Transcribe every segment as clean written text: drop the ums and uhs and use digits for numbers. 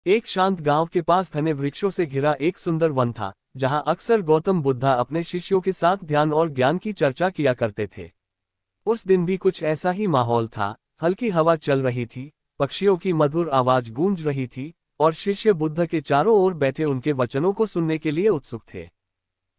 एक शांत गांव के पास घने वृक्षों से घिरा एक सुंदर वन था, जहां अक्सर गौतम बुद्धा अपने शिष्यों के साथ ध्यान और ज्ञान की चर्चा किया करते थे। उस दिन भी कुछ ऐसा ही माहौल था। हल्की हवा चल रही थी, पक्षियों की मधुर आवाज गूंज रही थी, और शिष्य बुद्ध के चारों ओर बैठे उनके वचनों को सुनने के लिए उत्सुक थे।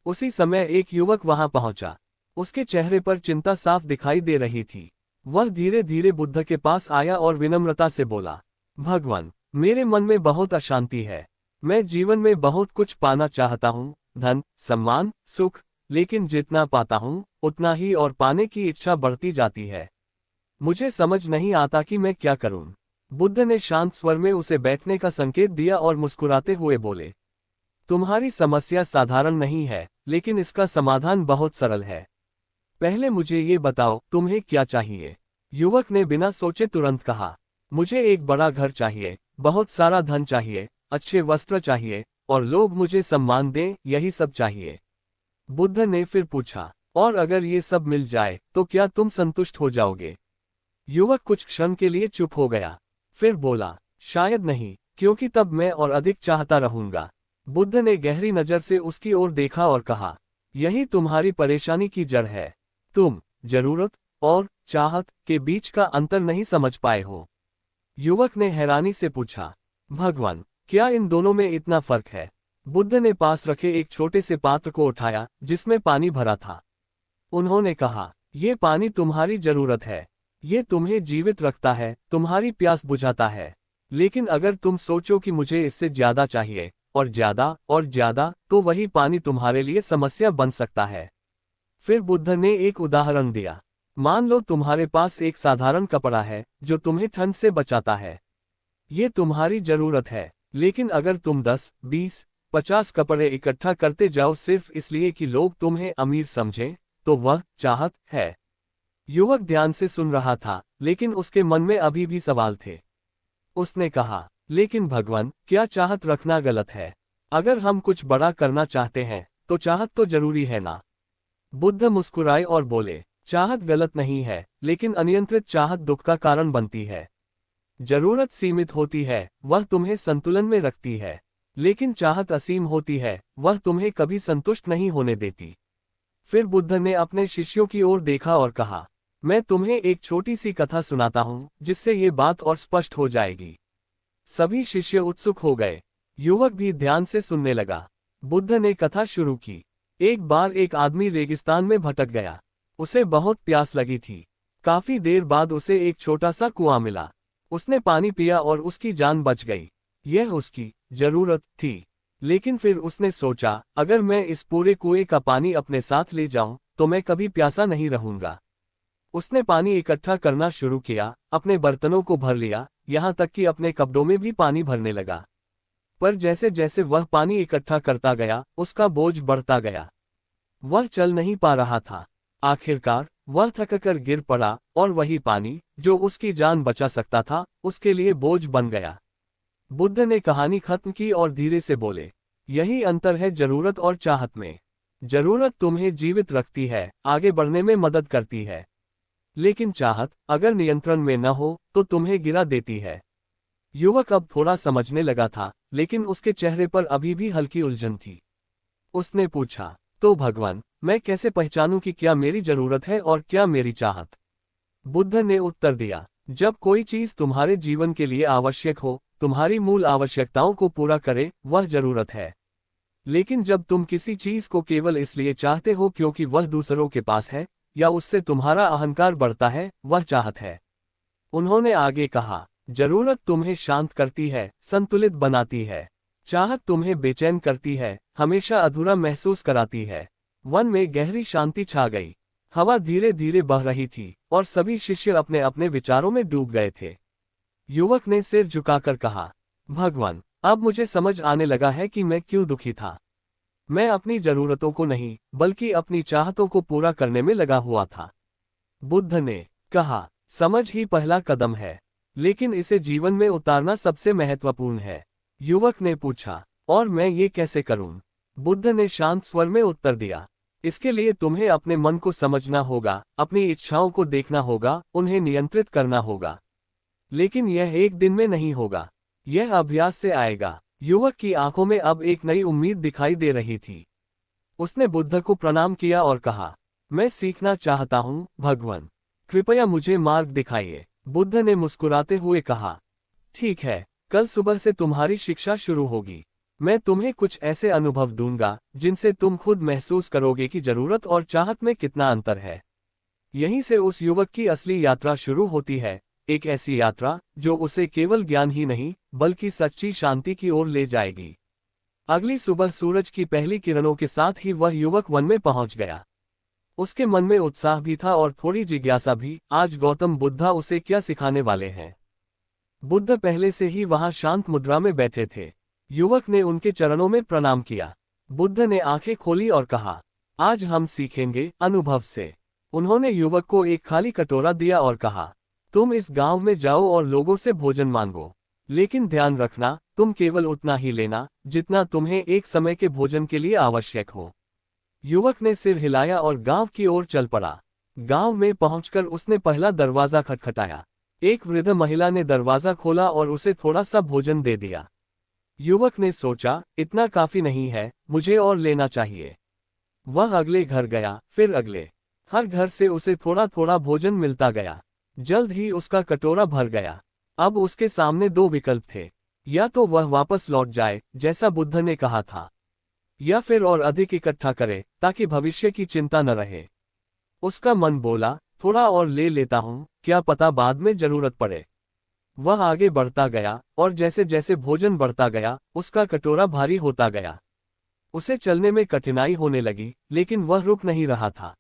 उसी समय एक युवक वहां पहुंचा। उसके चेहरे पर चिंता साफ दिखाई दे रही थी। वह धीरे धीरे बुद्ध के पास आया और विनम्रता से बोला, भगवान, मेरे मन में बहुत अशांति है। मैं जीवन में बहुत कुछ पाना चाहता हूँ, धन, सम्मान, सुख, लेकिन जितना पाता हूँ उतना ही और पाने की इच्छा बढ़ती जाती है। मुझे समझ नहीं आता कि मैं क्या करूं। बुद्ध ने शांत स्वर में उसे बैठने का संकेत दिया और मुस्कुराते हुए बोले, तुम्हारी समस्या साधारण नहीं है, लेकिन इसका समाधान बहुत सरल है। पहले मुझे ये बताओ, तुम्हें क्या चाहिए? युवक ने बिना सोचे तुरंत कहा, मुझे एक बड़ा घर चाहिए, बहुत सारा धन चाहिए, अच्छे वस्त्र चाहिए, और लोग मुझे सम्मान दें, यही सब चाहिए। बुद्ध ने फिर पूछा, और अगर ये सब मिल जाए तो क्या तुम संतुष्ट हो जाओगे? युवक कुछ क्षण के लिए चुप हो गया, फिर बोला, शायद नहीं, क्योंकि तब मैं और अधिक चाहता रहूंगा। बुद्ध ने गहरी नजर से उसकी ओर देखा और कहा, यही तुम्हारी परेशानी की जड़ है। तुम जरूरत और चाहत के बीच का अंतर नहीं समझ पाए हो। युवक ने हैरानी से पूछा, भगवान, क्या इन दोनों में इतना फर्क है? बुद्ध ने पास रखे एक छोटे से पात्र को उठाया, जिसमें पानी भरा था। उन्होंने कहा, यह पानी तुम्हारी जरूरत है। ये तुम्हें जीवित रखता है, तुम्हारी प्यास बुझाता है। लेकिन अगर तुम सोचो कि मुझे इससे ज्यादा चाहिए, और ज्यादा, तो वही पानी तुम्हारे लिए समस्या बन सकता है। फिर बुद्ध ने एक उदाहरण दिया। मान लो तुम्हारे पास एक साधारण कपड़ा है, जो तुम्हें ठंड से बचाता है। ये तुम्हारी जरूरत है, लेकिन अगर तुम 10, 20, 50 कपड़े इकट्ठा करते जाओ सिर्फ इसलिए कि लोग तुम्हें अमीर समझें, तो वह चाहत है। युवक ध्यान से सुन रहा था, लेकिन उसके मन में अभी भी सवाल थे। उसने कहा, लेकिन भगवान, क्या चाहत रखना गलत है? अगर हम कुछ बड़ा करना चाहते हैं, तो चाहत तो जरूरी है ना? बुद्ध मुस्कुराए और बोले, चाहत गलत नहीं है, लेकिन अनियंत्रित चाहत दुख का कारण बनती है। जरूरत सीमित होती है, वह तुम्हें संतुलन में रखती है। लेकिन चाहत असीम होती है, वह तुम्हें कभी संतुष्ट नहीं होने देती। फिर बुद्ध ने अपने शिष्यों की ओर देखा और कहा, मैं तुम्हें एक छोटी सी कथा सुनाता हूँ, जिससे ये बात और स्पष्ट हो जाएगी। सभी शिष्य उत्सुक हो गए। युवक भी ध्यान से सुनने लगा। बुद्ध ने कथा शुरू की। एक बार एक आदमी रेगिस्तान में भटक गया। उसे बहुत प्यास लगी थी। काफी देर बाद उसे एक छोटा सा कुआं मिला। उसने पानी पिया और उसकी जान बच गई। यह उसकी जरूरत थी। लेकिन फिर उसने सोचा, अगर मैं इस पूरे कुएं का पानी अपने साथ ले जाऊं, तो मैं कभी प्यासा नहीं रहूंगा। उसने पानी इकट्ठा करना शुरू किया, अपने बर्तनों को भर लिया, यहाँ तक कि अपने कपड़ों में भी पानी भरने लगा। पर जैसे जैसे वह पानी इकट्ठा करता गया, उसका बोझ बढ़ता गया। वह चल नहीं पा रहा था। आखिरकार वह थककर गिर पड़ा, और वही पानी, जो उसकी जान बचा सकता था, उसके लिए बोझ बन गया। बुद्ध ने कहानी खत्म की और धीरे से बोले, यही अंतर है जरूरत और चाहत में। जरूरत तुम्हें जीवित रखती है, आगे बढ़ने में मदद करती है। लेकिन चाहत, अगर नियंत्रण में न हो, तो तुम्हें गिरा देती है। युवक अब थोड़ा समझने लगा था, लेकिन उसके चेहरे पर अभी भी हल्की उलझन थी। उसने पूछा, तो भगवान, मैं कैसे पहचानूं कि क्या मेरी जरूरत है और क्या मेरी चाहत? बुद्ध ने उत्तर दिया, जब कोई चीज तुम्हारे जीवन के लिए आवश्यक हो, तुम्हारी मूल आवश्यकताओं को पूरा करे, वह जरूरत है। लेकिन जब तुम किसी चीज को केवल इसलिए चाहते हो क्योंकि वह दूसरों के पास है, या उससे तुम्हारा अहंकार बढ़ता है, वह चाहत है। उन्होंने आगे कहा, जरूरत तुम्हें शांत करती है, संतुलित बनाती है। चाहत तुम्हें बेचैन करती है, हमेशा अधूरा महसूस कराती है। वन में गहरी शांति छा गई। हवा धीरे धीरे बह रही थी, और सभी शिष्य अपने अपने विचारों में डूब गए थे। युवक ने सिर झुकाकर कहा, भगवान, अब मुझे समझ आने लगा है कि मैं क्यों दुखी था। मैं अपनी जरूरतों को नहीं, बल्कि अपनी चाहतों को पूरा करने में लगा हुआ था। बुद्ध ने कहा, समझ ही पहला कदम है, लेकिन इसे जीवन में उतारना सबसे महत्वपूर्ण है। युवक ने पूछा, और मैं ये कैसे करूं? बुद्ध ने शांत स्वर में उत्तर दिया, इसके लिए तुम्हें अपने मन को समझना होगा, अपनी इच्छाओं को देखना होगा, उन्हें नियंत्रित करना होगा। लेकिन यह एक दिन में नहीं होगा। यह अभ्यास से आएगा। युवक की आंखों में अब एक नई उम्मीद दिखाई दे रही थी। उसने बुद्ध को प्रणाम किया और कहा, मैं सीखना चाहता हूँ भगवान, कृपया मुझे मार्ग दिखाइए। बुद्ध ने मुस्कुराते हुए कहा, ठीक है, कल सुबह से तुम्हारी शिक्षा शुरू होगी। मैं तुम्हें कुछ ऐसे अनुभव दूंगा जिनसे तुम खुद महसूस करोगे कि जरूरत और चाहत में कितना अंतर है। यहीं से उस युवक की असली यात्रा शुरू होती है, एक ऐसी यात्रा जो उसे केवल ज्ञान ही नहीं बल्कि सच्ची शांति की ओर ले जाएगी। अगली सुबह सूरज की पहली किरणों के साथ ही वह युवक वन में पहुंच गया। उसके मन में उत्साह भी था और थोड़ी जिज्ञासा भी, आज गौतम बुद्धा उसे क्या सिखाने वाले हैं। बुद्ध पहले से ही वहां शांत मुद्रा में बैठे थे। युवक ने उनके चरणों में प्रणाम किया। बुद्ध ने आंखें खोली और कहा, आज हम सीखेंगे अनुभव से। उन्होंने युवक को एक खाली कटोरा दिया और कहा, तुम इस गांव में जाओ और लोगों से भोजन मांगो, लेकिन ध्यान रखना तुम केवल उतना ही लेना जितना तुम्हें एक समय के भोजन के लिए आवश्यक हो। युवक ने सिर हिलाया और गांव की ओर चल पड़ा। गांव में पहुंचकर उसने पहला दरवाजा खटखटाया। एक वृद्ध महिला ने दरवाजा खोला और उसे थोड़ा सा भोजन दे दिया। युवक ने सोचा, इतना काफी नहीं है, मुझे और लेना चाहिए। वह अगले घर गया, फिर अगले। हर घर से उसे थोड़ा थोड़ा भोजन मिलता गया। जल्द ही उसका कटोरा भर गया। अब उसके सामने दो विकल्प थे, या तो वह वापस लौट जाए जैसा बुद्ध ने कहा था, या फिर और अधिक इकट्ठा करे ताकि भविष्य की चिंता न रहे। उसका मन बोला, थोड़ा और ले लेता हूं, क्या पता बाद में जरूरत पड़े। वह आगे बढ़ता गया और जैसे जैसे भोजन बढ़ता गया उसका कटोरा भारी होता गया। उसे चलने में कठिनाई होने लगी, लेकिन वह रुक नहीं रहा था।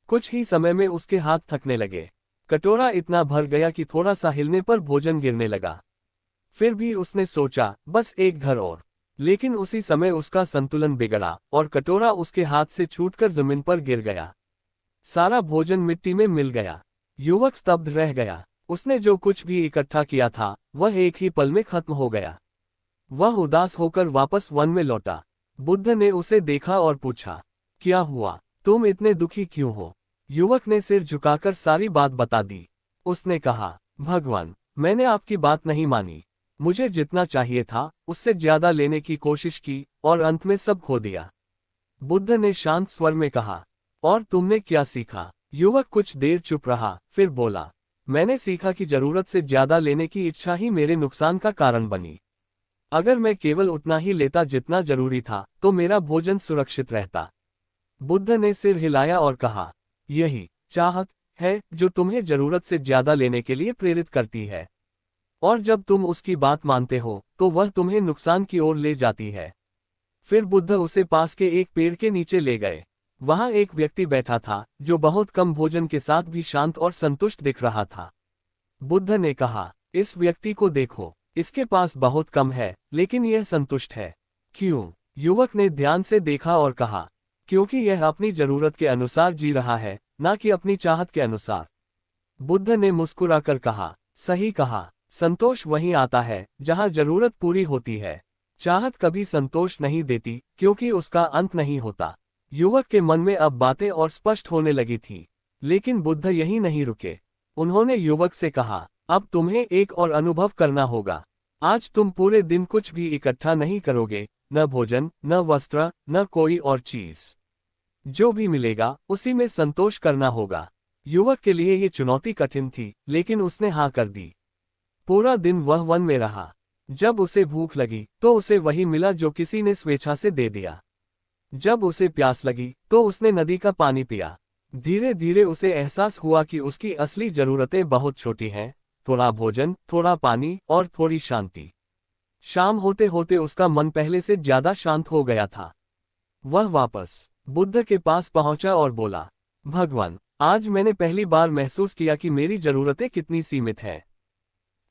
कुछ ही समय में उसके हाथ थकने लगे। कटोरा इतना भर गया कि थोड़ा सा हिलने पर भोजन गिरने लगा। फिर भी उसने सोचा, बस एक घर और। लेकिन उसी समय उसका संतुलन बिगड़ा और कटोरा उसके हाथ से छूटकर जमीन पर गिर गया। सारा भोजन मिट्टी में मिल गया। युवक स्तब्ध रह गया। उसने जो कुछ भी इकट्ठा किया था वह एक ही पल में खत्म हो गया। वह उदास होकर वापस वन में लौटा। बुद्ध ने उसे देखा और पूछा, क्या हुआ, तुम इतने दुखी क्यों हो। युवक ने सिर झुकाकर सारी बात बता दी। उसने कहा, भगवान, मैंने आपकी बात नहीं मानी। मुझे जितना चाहिए था उससे ज्यादा लेने की कोशिश की और अंत में सब खो दिया। बुद्ध ने शांत स्वर में कहा, और तुमने क्या सीखा। युवक कुछ देर चुप रहा, फिर बोला, मैंने सीखा कि जरूरत से ज्यादा लेने की इच्छा ही मेरे नुकसान का कारण बनी। अगर मैं केवल उतना ही लेता जितना जरूरी था तो मेरा भोजन सुरक्षित रहता। बुद्ध ने सिर हिलाया और कहा, यही चाहत है जो तुम्हें जरूरत से ज्यादा लेने के लिए प्रेरित करती है, और जब तुम उसकी बात मानते हो तो वह तुम्हें नुकसान की ओर ले जाती है। फिर बुद्ध उसे पास के एक पेड़ के नीचे ले गए। वहां एक व्यक्ति बैठा था जो बहुत कम भोजन के साथ भी शांत और संतुष्ट दिख रहा था। बुद्ध ने कहा, इस व्यक्ति को देखो, इसके पास बहुत कम है लेकिन यह संतुष्ट है। क्यों। युवक ने ध्यान से देखा और कहा, क्योंकि यह अपनी जरूरत के अनुसार जी रहा है, ना कि अपनी चाहत के अनुसार। बुद्ध ने मुस्कुराकर कहा, सही कहा, संतोष वहीं आता है जहां जरूरत पूरी होती है। चाहत कभी संतोष नहीं देती क्योंकि उसका अंत नहीं होता। युवक के मन में अब बातें और स्पष्ट होने लगी थी, लेकिन बुद्ध यहीं नहीं रुके। उन्होंने युवक से कहा, अब तुम्हें एक और अनुभव करना होगा। आज तुम पूरे दिन कुछ भी इकट्ठा नहीं करोगे, न भोजन, न वस्त्र, न कोई और चीज। जो भी मिलेगा उसी में संतोष करना होगा। युवक के लिए ये चुनौती कठिन थी, लेकिन उसने हाँ कर दी। पूरा दिन वह वन में रहा। जब उसे भूख लगी तो उसे वही मिला जो किसी ने स्वेच्छा से दे दिया। जब उसे प्यास लगी तो उसने नदी का पानी पिया। धीरे धीरे उसे एहसास हुआ कि उसकी असली जरूरतें बहुत छोटी हैं, थोड़ा भोजन, थोड़ा पानी और थोड़ी शांति। शाम होते होते उसका मन पहले से ज्यादा शांत हो गया था। वह वापस बुद्ध के पास पहुंचा और बोला, भगवान, आज मैंने पहली बार महसूस किया कि मेरी जरूरतें कितनी सीमित हैं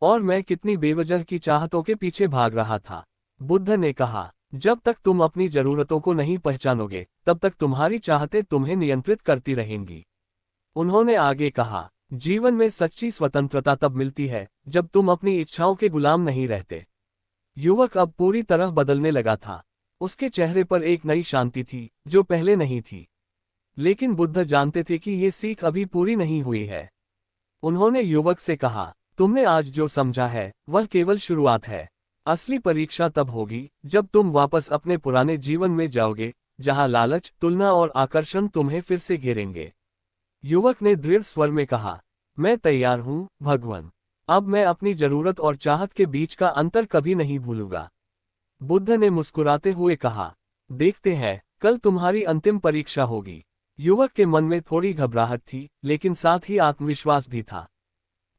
और मैं कितनी बेवजह की चाहतों के पीछे भाग रहा था। बुद्ध ने कहा, जब तक तुम अपनी जरूरतों को नहीं पहचानोगे तब तक तुम्हारी चाहतें तुम्हें नियंत्रित करती रहेंगी। उन्होंने आगे कहा, जीवन में सच्ची स्वतंत्रता तब मिलती है जब तुम अपनी इच्छाओं के गुलाम नहीं रहते। युवक अब पूरी तरह बदलने लगा था। उसके चेहरे पर एक नई शांति थी जो पहले नहीं थी। लेकिन बुद्ध जानते थे कि ये सीख अभी पूरी नहीं हुई है। उन्होंने युवक से कहा, तुमने आज जो समझा है वह केवल शुरुआत है। असली परीक्षा तब होगी जब तुम वापस अपने पुराने जीवन में जाओगे, जहां लालच, तुलना और आकर्षण तुम्हें फिर से घेरेंगे। युवक ने दृढ़ स्वर में कहा, मैं तैयार हूं, भगवान। अब मैं अपनी जरूरत और चाहत के बीच का अंतर कभी नहीं भूलूंगा। बुद्ध ने मुस्कुराते हुए कहा, देखते हैं, कल तुम्हारी अंतिम परीक्षा होगी। युवक के मन में थोड़ी घबराहट थी, लेकिन साथ ही आत्मविश्वास भी था।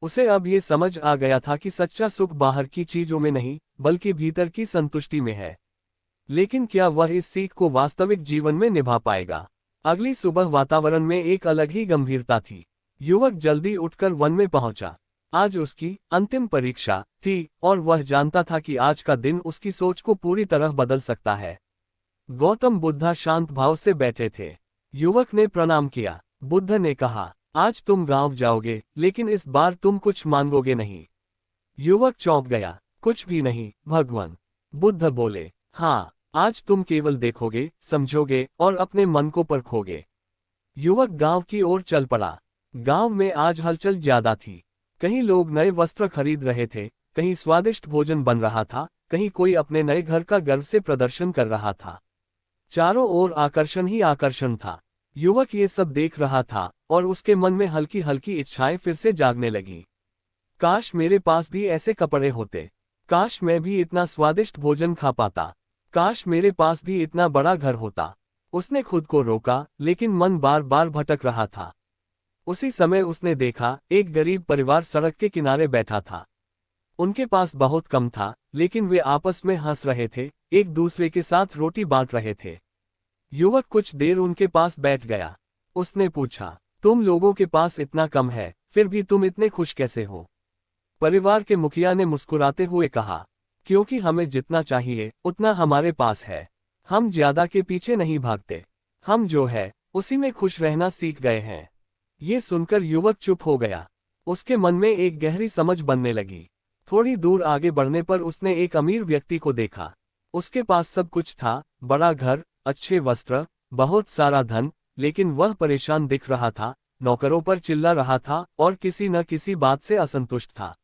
उसे अब ये समझ आ गया था कि सच्चा सुख बाहर की चीजों में नहीं, बल्कि भीतर की संतुष्टि में है। लेकिन क्या वह इस सीख को वास्तविक जीवन में निभा पाएगा? अगली सुबह वातावरण में एक अलग ही गंभीरता थी। युवक जल्दी उठकर वन में पहुंचा। आज उसकी अंतिम परीक्षा थी और वह जानता था कि आज का दिन उसकी सोच को पूरी तरह बदल सकता है। गौतम बुद्ध शांत भाव से बैठे थे। युवक ने प्रणाम किया। बुद्ध ने कहा, आज तुम गांव जाओगे, लेकिन इस बार तुम कुछ मांगोगे नहीं। युवक चौंक गया। कुछ भी नहीं, भगवान। बुद्ध बोले, हाँ, आज तुम केवल देखोगे, समझोगे और अपने मन को परखोगे। युवक गांव की ओर चल पड़ा। गांव में आज हलचल ज्यादा थी। कहीं लोग नए वस्त्र खरीद रहे थे, कहीं स्वादिष्ट भोजन बन रहा था, कहीं कोई अपने नए घर का गर्व से प्रदर्शन कर रहा था। चारों ओर आकर्षण ही आकर्षण था। युवक ये सब देख रहा था और उसके मन में हल्की हल्की इच्छाएं फिर से जागने लगी। काश मेरे पास भी ऐसे कपड़े होते। काश मैं भी इतना स्वादिष्ट भोजन खा पाता। काश मेरे पास भी इतना बड़ा घर होता। उसने खुद को रोका, लेकिन मन बार बार भटक रहा था। उसी समय उसने देखा, एक गरीब परिवार सड़क के किनारे बैठा था। उनके पास बहुत कम था, लेकिन वे आपस में हंस रहे थे, एक दूसरे के साथ रोटी बांट रहे थे। युवक कुछ देर उनके पास बैठ गया। उसने पूछा, तुम लोगों के पास इतना कम है, फिर भी तुम इतने खुश कैसे हो? परिवार के मुखिया ने मुस्कुराते हुए कहा, क्योंकि हमें जितना चाहिए उतना हमारे पास है। हम ज्यादा के पीछे नहीं भागते। हम जो है उसी में खुश रहना सीख गए हैं। ये सुनकर युवक चुप हो गया। उसके मन में एक गहरी समझ बनने लगी। थोड़ी दूर आगे बढ़ने पर उसने एक अमीर व्यक्ति को देखा। उसके पास सब कुछ था, बड़ा घर, अच्छे वस्त्र, बहुत सारा धन, लेकिन वह परेशान दिख रहा था, नौकरों पर चिल्ला रहा था और किसी न किसी बात से असंतुष्ट था।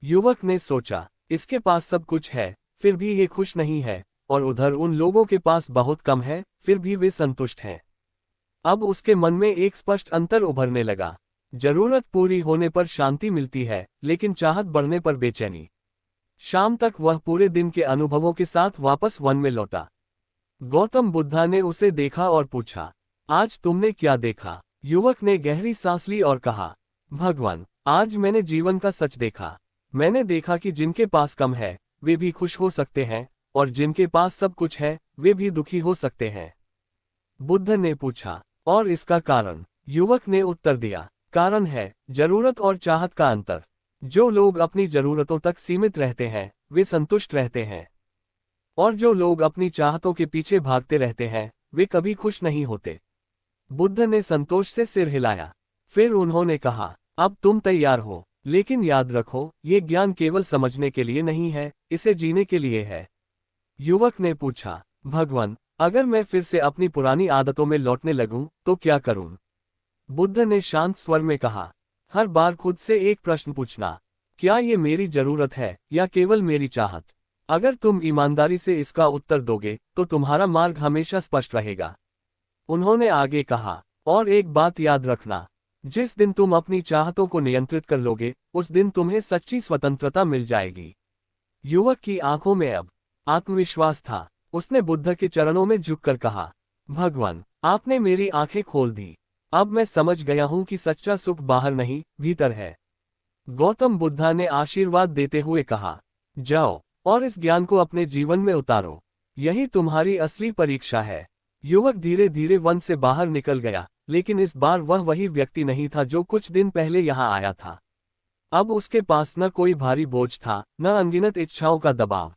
युवक ने सोचा, इसके पास सब कुछ है, फिर भी ये खुश नहीं है, और उधर उन लोगों के पास बहुत कम है, फिर भी वे संतुष्ट हैं। अब उसके मन में एक स्पष्ट अंतर उभरने लगा। जरूरत पूरी होने पर शांति मिलती है, लेकिन चाहत बढ़ने पर बेचैनी। शाम तक वह पूरे दिन के अनुभवों के साथ वापस वन में लौटा। गौतम बुद्धा ने उसे देखा और पूछा, आज तुमने क्या देखा? युवक ने गहरी सांस ली और कहा, भगवान, आज मैंने जीवन का सच देखा। मैंने देखा कि जिनके पास कम है, वे भी खुश हो सकते हैं, और जिनके पास सब कुछ है, वे भी दुखी हो सकते हैं। बुद्ध ने पूछा, और इसका कारण? युवक ने उत्तर दिया, कारण है जरूरत और चाहत का अंतर। जो लोग अपनी जरूरतों तक सीमित रहते हैं, वे संतुष्ट रहते हैं, और जो लोग अपनी चाहतों के पीछे भागते रहते हैं, वे कभी खुश नहीं होते। बुद्ध ने संतोष से सिर हिलाया। फिर उन्होंने कहा, अब तुम तैयार हो, लेकिन याद रखो, ये ज्ञान केवल समझने के लिए नहीं है, इसे जीने के लिए है। युवक ने पूछा, भगवान, अगर मैं फिर से अपनी पुरानी आदतों में लौटने लगूं, तो क्या करूं? बुद्ध ने शांत स्वर में कहा, हर बार खुद से एक प्रश्न पूछना, क्या ये मेरी जरूरत है या केवल मेरी चाहत? अगर तुम ईमानदारी से इसका उत्तर दोगे, तो तुम्हारा मार्ग हमेशा स्पष्ट रहेगा। उन्होंने आगे कहा, और एक बात याद रखना, जिस दिन तुम अपनी चाहतों को नियंत्रित कर लोगे, उस दिन तुम्हें सच्ची स्वतंत्रता मिल जाएगी। युवक की आंखों में अब आत्मविश्वास था। उसने बुद्ध के चरणों में झुककर कहा, भगवान, आपने मेरी आंखें खोल दी। अब मैं समझ गया हूं कि सच्चा सुख बाहर नहीं, भीतर है। गौतम बुद्धा ने आशीर्वाद देते हुए कहा, जाओ और इस ज्ञान को अपने जीवन में उतारो। यही तुम्हारी असली परीक्षा है। युवक धीरे धीरे वन से बाहर निकल गया, लेकिन इस बार वह वही व्यक्ति नहीं था जो कुछ दिन पहले यहाँ आया था। अब उसके पास न कोई भारी बोझ था, न अनगिनत इच्छाओं का दबाव,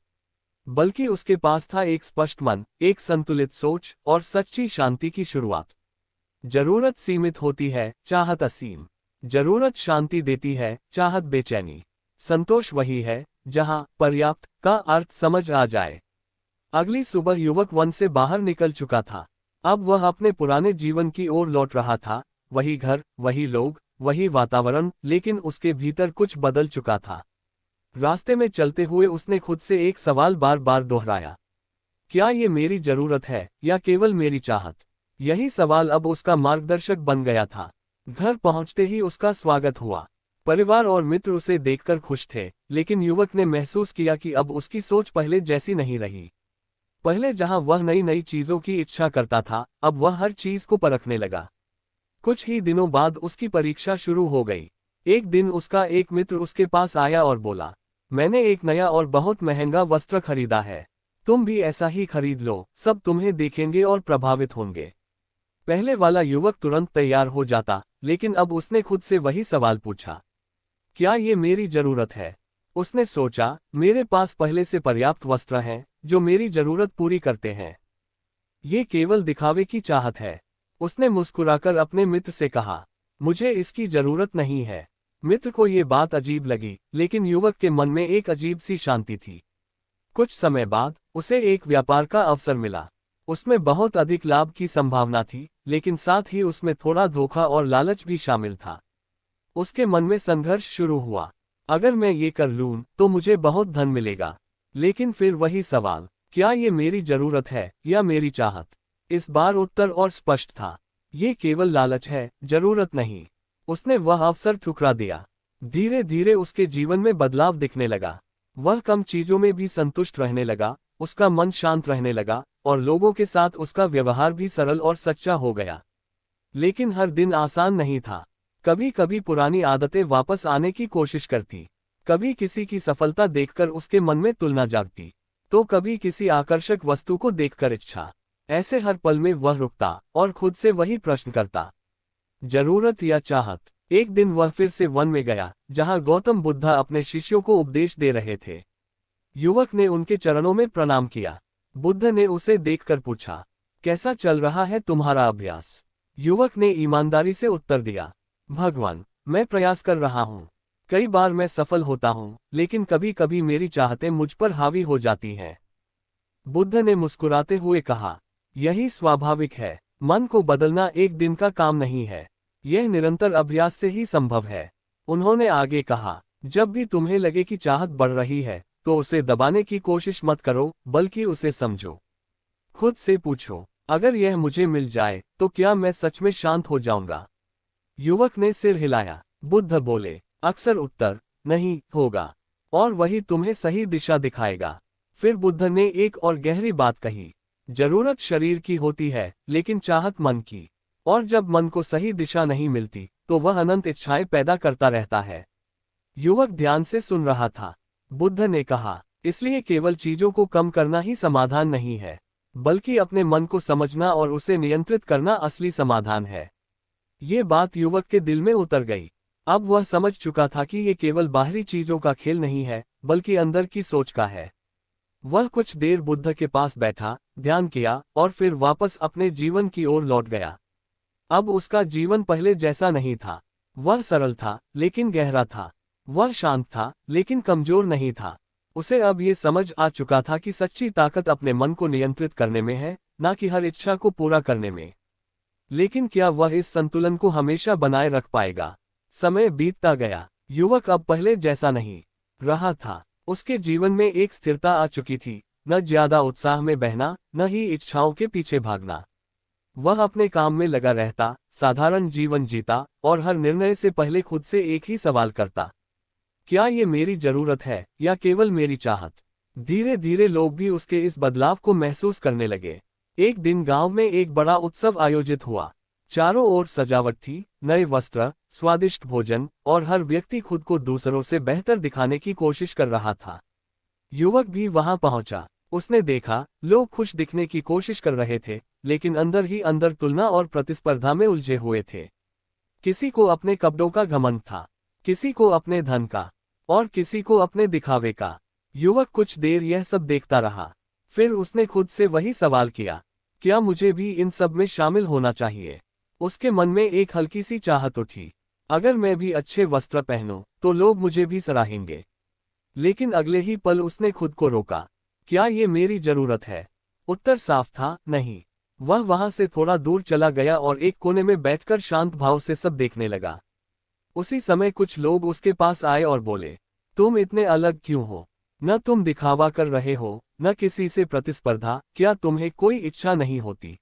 बल्कि उसके पास था एक स्पष्ट मन, एक संतुलित सोच और सच्ची शांति की शुरुआत। जरूरत सीमित होती है, चाहत असीम। जरूरत शांति देती है, चाहत बेचैनी। संतोष वही है जहां पर्याप्त का अर्थ समझ आ जाए। अगली सुबह युवक वन से बाहर निकल चुका था। अब वह अपने पुराने जीवन की ओर लौट रहा था। वही घर, वही लोग, वही वातावरण, लेकिन उसके भीतर कुछ बदल चुका था। रास्ते में चलते हुए उसने खुद से एक सवाल बार बार दोहराया, क्या ये मेरी जरूरत है या केवल मेरी चाहत? यही सवाल अब उसका मार्गदर्शक बन गया था। घर पहुंचते ही उसका स्वागत हुआ। परिवार और मित्र उसे देखकर खुश थे, लेकिन युवक ने महसूस किया कि अब उसकी सोच पहले जैसी नहीं रही। पहले जहां वह नई नई चीजों की इच्छा करता था, अब वह हर चीज को परखने लगा। कुछ ही दिनों बाद उसकी परीक्षा शुरू हो गई। एक दिन उसका एक मित्र उसके पास आया और बोला, मैंने एक नया और बहुत महंगा वस्त्र खरीदा है, तुम भी ऐसा ही खरीद लो, सब तुम्हें देखेंगे और प्रभावित होंगे। पहले वाला युवक तुरंत तैयार हो जाता, लेकिन अब उसने खुद से वही सवाल पूछा, क्या ये मेरी जरूरत है? उसने सोचा, मेरे पास पहले से पर्याप्त वस्त्र हैं, जो मेरी जरूरत पूरी करते हैं। ये केवल दिखावे की चाहत है। उसने मुस्कुराकर अपने मित्र से कहा, मुझे इसकी जरूरत नहीं है। मित्र को ये बात अजीब लगी, लेकिन युवक के मन में एक अजीब सी शांति थी। कुछ समय बाद उसे एक व्यापार का अवसर मिला। उसमें बहुत अधिक लाभ की संभावना थी, लेकिन साथ ही उसमें थोड़ा धोखा और लालच भी शामिल था। उसके मन में संघर्ष शुरू हुआ, अगर मैं ये कर लूं तो मुझे बहुत धन मिलेगा। लेकिन फिर वही सवाल, क्या ये मेरी जरूरत है या मेरी चाहत? इस बार उत्तर और स्पष्ट था, ये केवल लालच है, जरूरत नहीं। उसने वह अवसर ठुकरा दिया। धीरे धीरे उसके जीवन में बदलाव दिखने लगा। वह कम चीजों में भी संतुष्ट रहने लगा, उसका मन शांत रहने लगा, और लोगों के साथ उसका व्यवहार भी सरल और सच्चा हो गया। लेकिन हर दिन आसान नहीं था। कभी कभी पुरानी आदतें वापस आने की कोशिश करती, कभी किसी की सफलता देखकर उसके मन में तुलना जागती, तो कभी किसी आकर्षक वस्तु को देखकर इच्छा। ऐसे हर पल में वह रुकता और खुद से वही प्रश्न करता, जरूरत या चाहत? एक दिन वह फिर से वन में गया, जहां गौतम बुद्धा अपने शिष्यों को उपदेश दे रहे थे। युवक ने उनके चरणों में प्रणाम किया। बुद्ध ने उसे देखकर पूछा, कैसा चल रहा है तुम्हारा अभ्यास? युवक ने ईमानदारी से उत्तर दिया, भगवान, मैं प्रयास कर रहा हूँ। कई बार मैं सफल होता हूँ, लेकिन कभी कभी मेरी चाहतें मुझ पर हावी हो जाती हैं। बुद्ध ने मुस्कुराते हुए कहा, यही स्वाभाविक है। मन को बदलना एक दिन का काम नहीं है, यह निरंतर अभ्यास से ही संभव है। उन्होंने आगे कहा, जब भी तुम्हें लगे कि चाहत बढ़ रही है, तो उसे दबाने की कोशिश मत करो, बल्कि उसे समझो। खुद से पूछो, अगर यह मुझे मिल जाए तो क्या मैं सच में शांत हो जाऊंगा? युवक ने सिर हिलाया। बुद्ध बोले, अक्सर उत्तर नहीं होगा, और वही तुम्हें सही दिशा दिखाएगा। फिर बुद्ध ने एक और गहरी बात कही, जरूरत शरीर की होती है, लेकिन चाहत मन की। और जब मन को सही दिशा नहीं मिलती, तो वह अनंत इच्छाएं पैदा करता रहता है। युवक ध्यान से सुन रहा था। बुद्ध ने कहा, इसलिए केवल चीजों को कम करना ही समाधान नहीं है, बल्कि अपने मन को समझना और उसे नियंत्रित करना असली समाधान है। ये बात युवक के दिल में उतर गई। अब वह समझ चुका था कि ये केवल बाहरी चीजों का खेल नहीं है, बल्कि अंदर की सोच का है। वह कुछ देर बुद्ध के पास बैठा, ध्यान किया, और फिर वापस अपने जीवन की ओर लौट गया। अब उसका जीवन पहले जैसा नहीं था। वह सरल था, लेकिन गहरा था। वह शांत था, लेकिन कमजोर नहीं था। उसे अब ये समझ आ चुका था कि सच्ची ताकत अपने मन को नियंत्रित करने में है, न कि हर इच्छा को पूरा करने में। लेकिन क्या वह इस संतुलन को हमेशा बनाए रख पाएगा? समय बीतता गया। युवक अब पहले जैसा नहीं रहा था। उसके जीवन में एक स्थिरता आ चुकी थी, न ज्यादा उत्साह में बहना, न ही इच्छाओं के पीछे भागना। वह अपने काम में लगा रहता, साधारण जीवन जीता, और हर निर्णय से पहले खुद से एक ही सवाल करता, क्या ये मेरी जरूरत है या केवल मेरी चाहत? धीरे धीरे लोग भी उसके इस बदलाव को महसूस करने लगे। एक दिन गांव में एक बड़ा उत्सव आयोजित हुआ। चारों ओर सजावट थी, नए वस्त्र, स्वादिष्ट भोजन, और हर व्यक्ति खुद को दूसरों से बेहतर दिखाने की कोशिश कर रहा था। युवक भी वहां पहुंचा। उसने देखा, लोग खुश दिखने की कोशिश कर रहे थे, लेकिन अंदर ही अंदर तुलना और प्रतिस्पर्धा में उलझे हुए थे। किसी को अपने कपड़ों का घमंड था, किसी को अपने धन का, और किसी को अपने दिखावे का। युवक कुछ देर यह सब देखता रहा। फिर उसने खुद से वही सवाल किया, क्या मुझे भी इन सब में शामिल होना चाहिए? उसके मन में एक हल्की सी चाहत उठी, अगर मैं भी अच्छे वस्त्र पहनूं, तो लोग मुझे भी सराहेंगे। लेकिन अगले ही पल उसने खुद को रोका, क्या ये मेरी जरूरत है? उत्तर साफ था, नहीं। वह वहां से थोड़ा दूर चला गया और एक कोने में बैठकर शांत भाव से सब देखने लगा। उसी समय कुछ लोग उसके पास आए और बोले, तुम इतने अलग क्यों हो? न तुम दिखावा कर रहे हो, न किसी से प्रतिस्पर्धा, क्या तुम्हें कोई इच्छा नहीं होती?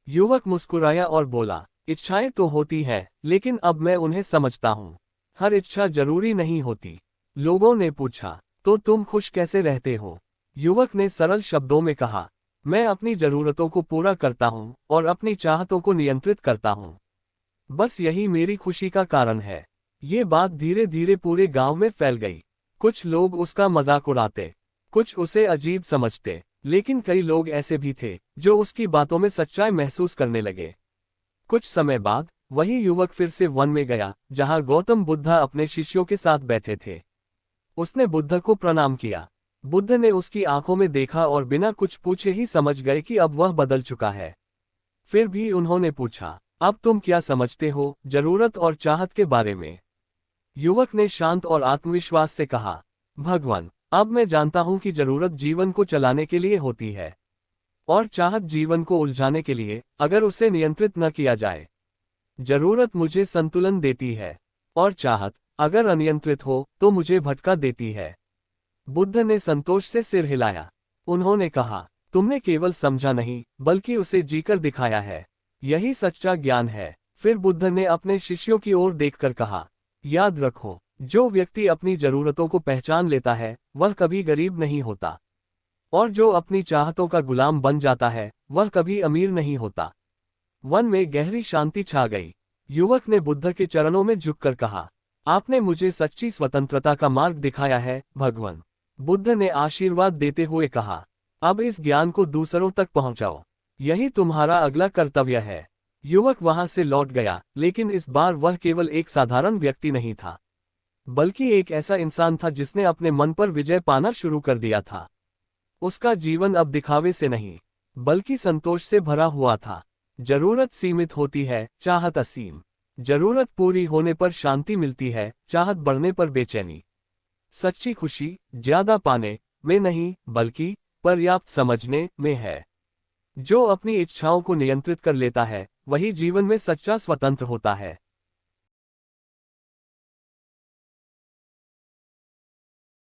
युवक मुस्कुराया और बोला, इच्छाएं तो होती है, लेकिन अब मैं उन्हें समझता हूँ। हर इच्छा जरूरी नहीं होती। लोगों ने पूछा, तो तुम खुश कैसे रहते हो? युवक ने सरल शब्दों में कहा, मैं अपनी जरूरतों को पूरा करता हूँ और अपनी चाहतों को नियंत्रित करता हूँ। बस यही मेरी खुशी का कारण है। ये बात धीरे धीरे पूरे गांव में फैल गई। कुछ लोग उसका मजाक उड़ाते, कुछ उसे अजीब समझते, लेकिन कई लोग ऐसे भी थे जो उसकी बातों में सच्चाई महसूस करने लगे। कुछ समय बाद वही युवक फिर से वन में गया, जहां गौतम बुद्ध अपने शिष्यों के साथ बैठे थे। उसने बुद्ध को प्रणाम किया। बुद्ध ने उसकी आंखों में देखा और बिना कुछ पूछे ही समझ गए कि अब वह बदल चुका है। फिर भी उन्होंने पूछा, अब तुम क्या समझते हो जरूरत और चाहत के बारे में? युवक ने शांत और आत्मविश्वास से कहा, भगवान, अब मैं जानता हूं कि जरूरत जीवन को चलाने के लिए होती है और चाहत जीवन को उलझाने के लिए, अगर उसे नियंत्रित न किया जाए। जरूरत मुझे संतुलन देती है और चाहत, अगर अनियंत्रित हो तो मुझे भटका देती है। बुद्ध ने संतोष से सिर हिलाया। उन्होंने कहा, तुमने केवल समझा नहीं, बल्कि उसे जीकर दिखाया है। यही सच्चा ज्ञान है। फिर बुद्ध ने अपने शिष्यों की ओर देखकर कहा, याद रखो, जो व्यक्ति अपनी जरूरतों को पहचान लेता है, वह कभी गरीब नहीं होता। और जो अपनी चाहतों का गुलाम बन जाता है, वह कभी अमीर नहीं होता। वन में गहरी शांति छा गई। युवक ने बुद्ध के चरणों में झुककर कहा, आपने मुझे सच्ची स्वतंत्रता का मार्ग दिखाया है, भगवान। बुद्ध ने आशीर्वाद देते हुए कहा, अब इस ज्ञान को दूसरों तक पहुंचाओ। यही तुम्हारा अगला कर्तव्य है। युवक वहां से लौट गया, लेकिन इस बार वह केवल एक साधारण व्यक्ति नहीं था, बल्कि एक ऐसा इंसान था जिसने अपने मन पर विजय पाना शुरू कर दिया था। उसका जीवन अब दिखावे से नहीं, बल्कि संतोष से भरा हुआ था। जरूरत सीमित होती है, चाहत असीम। जरूरत पूरी होने पर शांति मिलती है, चाहत बढ़ने पर बेचैनी। सच्ची खुशी ज्यादा पाने में नहीं, बल्कि पर्याप्त समझने में है। जो अपनी इच्छाओं को नियंत्रित कर लेता है, वही जीवन में सच्चा स्वतंत्र होता है।